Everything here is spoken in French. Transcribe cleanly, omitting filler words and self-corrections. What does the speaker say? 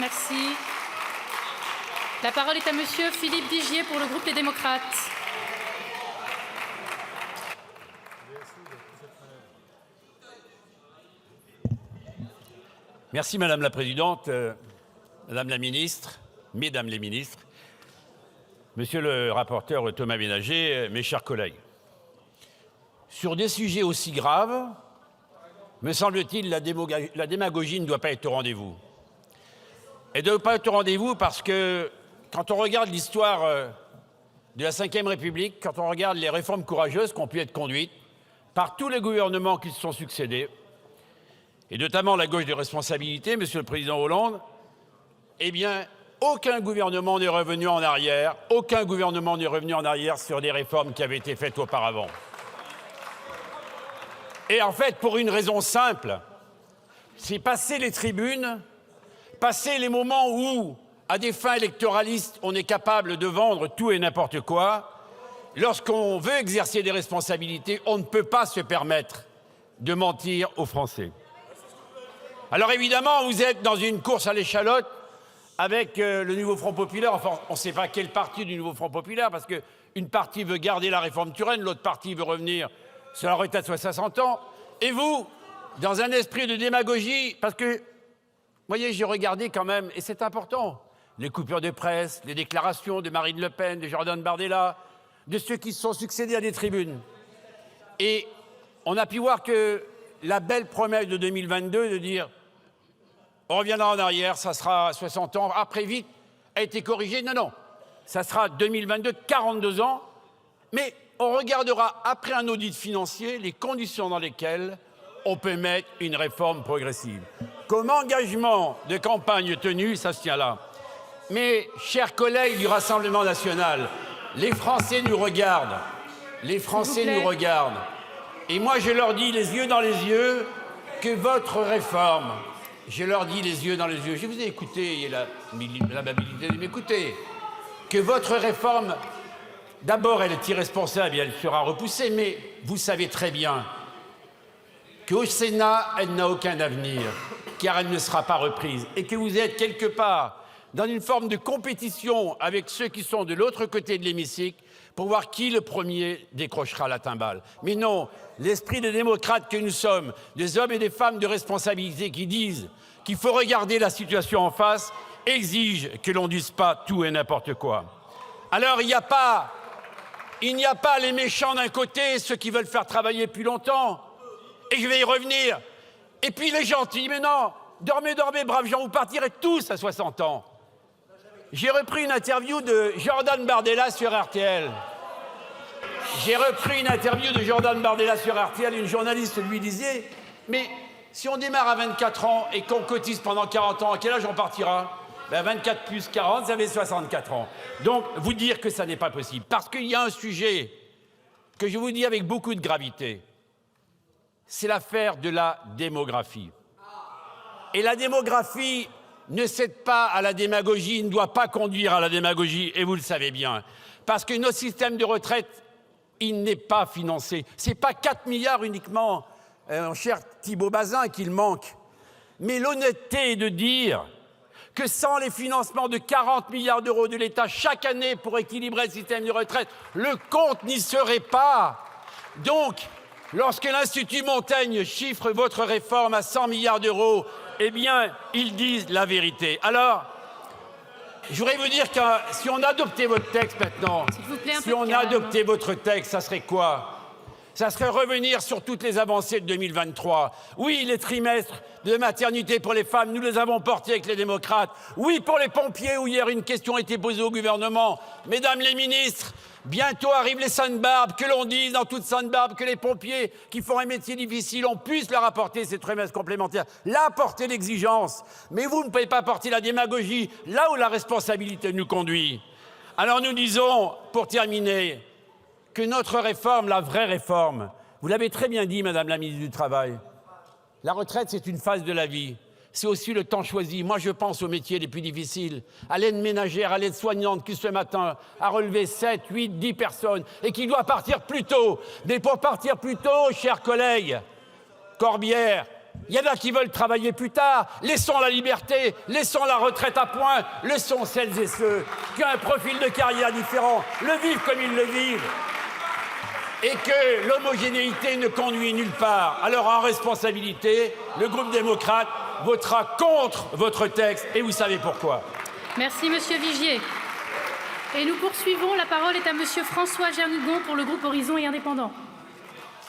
Merci. La parole est à Monsieur Philippe Digier pour le groupe Les Démocrates. Merci Madame la Présidente, Madame la Ministre, Mesdames les Ministres, Monsieur le rapporteur Thomas Ménager, mes chers collègues. Sur des sujets aussi graves, me semble-t-il, la démagogie ne doit pas être au rendez-vous. Elle ne doit pas être au rendez-vous parce que quand on regarde l'histoire de la Ve République, quand on regarde les réformes courageuses qui ont pu être conduites par tous les gouvernements qui se sont succédés, et notamment la gauche de responsabilité, Monsieur le Président Hollande, eh bien, aucun gouvernement n'est revenu en arrière, aucun gouvernement n'est revenu en arrière sur des réformes qui avaient été faites auparavant. Et en fait, pour une raison simple, c'est passer les tribunes, passer les moments où, à des fins électoralistes, on est capable de vendre tout et n'importe quoi. Lorsqu'on veut exercer des responsabilités, on ne peut pas se permettre de mentir aux Français. Alors évidemment, vous êtes dans une course à l'échalote avec le nouveau Front populaire. Enfin, on ne sait pas quelle partie du nouveau Front populaire, parce qu'une partie veut garder la réforme Touraine, l'autre partie veut revenir sur la retraite à 60 ans. Et vous, dans un esprit de démagogie, parce que, vous voyez, j'ai regardé quand même, et c'est important, les coupures de presse, les déclarations de Marine Le Pen, de Jordan Bardella, de ceux qui se sont succédés à des tribunes. Et on a pu voir que la belle promesse de 2022 de dire on reviendra en arrière, ça sera 60 ans, après vite, a été corrigée. Non, non, ça sera 2022, 42 ans, mais on regardera après un audit financier les conditions dans lesquelles on peut mettre une réforme progressive. Comme engagement de campagne tenu, ça se tient là. Mais, chers collègues du Rassemblement national, les Français nous regardent. Les Français nous regardent. Et moi, je leur dis les yeux dans les yeux que votre réforme, je leur dis les yeux dans les yeux, je vous ai écouté, et l'amabilité de m'écouter, que votre réforme, d'abord, elle est irresponsable et elle sera repoussée, mais vous savez très bien qu'au Sénat, elle n'a aucun avenir, car elle ne sera pas reprise, et que vous êtes quelque part dans une forme de compétition avec ceux qui sont de l'autre côté de l'hémicycle pour voir qui le premier décrochera la timbale. Mais non, l'esprit des démocrates que nous sommes, des hommes et des femmes de responsabilité qui disent qu'il faut regarder la situation en face, exige que l'on ne dise pas tout et n'importe quoi. Alors il n'y a pas les méchants d'un côté, ceux qui veulent faire travailler plus longtemps, et je vais y revenir, et puis les gentils, mais non, dormez, dormez, braves gens, vous partirez tous à 60 ans. J'ai repris une interview de Jordan Bardella sur RTL. Une journaliste lui disait « Mais si on démarre à 24 ans et qu'on cotise pendant 40 ans, à quel âge on partira ?» Ben 24 plus 40, ça fait 64 ans. Donc, vous dire que ça n'est pas possible. Parce qu'il y a un sujet que je vous dis avec beaucoup de gravité. C'est l'affaire de la démographie. Et la démographie ne cède pas à la démagogie, ne doit pas conduire à la démagogie, et vous le savez bien. Parce que notre système de retraite, il n'est pas financé. Ce n'est pas 4 milliards uniquement, cher Thibault Bazin, qu'il manque. Mais l'honnêteté est de dire que sans les financements de 40 milliards d'euros de l'État chaque année pour équilibrer le système de retraite, le compte n'y serait pas. Donc, lorsque l'Institut Montaigne chiffre votre réforme à 100 milliards d'euros, eh bien, ils disent la vérité. Alors, je voudrais vous dire que si on adoptait votre texte maintenant, si on adoptait votre texte, ça serait quoi? Ça serait revenir sur toutes les avancées de 2023. Oui, les trimestres de maternité pour les femmes, nous les avons portés avec les démocrates. Oui, pour les pompiers, où hier une question a été posée au gouvernement. Mesdames les ministres, bientôt arrivent les Sainte-Barbe, que l'on dise dans toute Sainte-Barbe que les pompiers qui font un métier difficile, on puisse leur apporter ces trimestres complémentaires. Là, porter l'exigence. Mais vous ne pouvez pas porter la démagogie là où la responsabilité nous conduit. Alors nous disons, pour terminer, que notre réforme, la vraie réforme, vous l'avez très bien dit, Madame la ministre du Travail, la retraite, c'est une phase de la vie. C'est aussi le temps choisi. Moi, je pense aux métiers les plus difficiles, à l'aide ménagère, à l'aide soignante qui, ce matin, a relevé 7, 8, 10 personnes et qui doit partir plus tôt. Mais pour partir plus tôt, chers collègues, Corbière, Il y en a qui veulent travailler plus tard. Laissons la liberté, laissons la retraite à point, laissons celles et ceux qui ont un profil de carrière différent le vivre comme ils le vivent. Et que l'homogénéité ne conduit nulle part. Alors en responsabilité, le groupe démocrate votera contre votre texte et vous savez pourquoi. Merci Monsieur Vigier. Et nous poursuivons. La parole est à Monsieur François Gernigon pour le groupe Horizon et Indépendants.